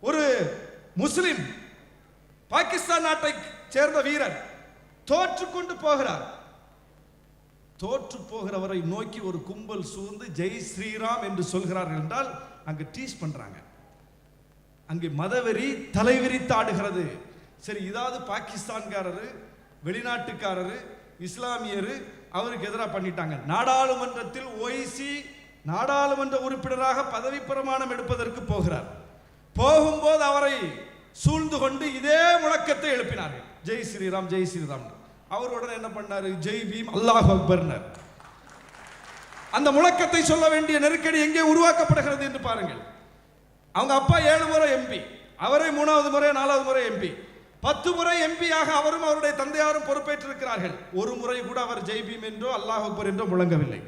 ஒரு முஸ்லிம் பாகிஸ்தான் நாட்டை சேர்ந்த வீரர் தோற்றுக்கொண்டு போகிறார். தோற்று போகிறவரை நோக்கி ஒரு கும்பல் சூழ்ந்து ஜெய் ஸ்ரீராம் என்று சொல்கிறார்கள் என்றால் அங்கு டீஸ் பண்றாங்க. அங்கே மதவெறி தலைவிரித்தாடுகிறது. சரி, இதாவது பாகிஸ்தான்காரரு, வெளிநாட்டுக்காரரு, இஸ்லாமியரு அவருக்கு எதிராக பண்ணிட்டாங்க. நாடாளுமன்றத்தில் ஓய்சி நாடாளுமன்ற உறுப்பினராக பதவி பிரமாணம் எடுப்பதற்கு போகிறார். போகும்போது அவரை சூழ்ந்து கொண்டு இதே முழக்கத்தை எழுப்பினார்கள், ஜெய் ஸ்ரீராம் ஜெய் ஸ்ரீராம். அவருடன் என்ன பண்ணாரு, ஜெய் பீம் அல்லாஹ் அக்பர்னர். அந்த முழக்கத்தை சொல்ல வேண்டிய நெருக்கடி எங்கே உருவாக்கப்படுகிறது என்று பாருங்கள். அவங்க அப்பா 7 முறை எம்பி, அவரே 3வது முறை 4வது முறை எம்பி, 10 முறை எம்பியாக அவரும் அவருடைய தந்தையாரும் பொறுப்பேற்றிருக்கிறார்கள். ஒரு முறை கூட அவர் ஜெய் பீம் என்றோ அல்லாஹ் அக்பர் என்றோ முழங்கவில்லை.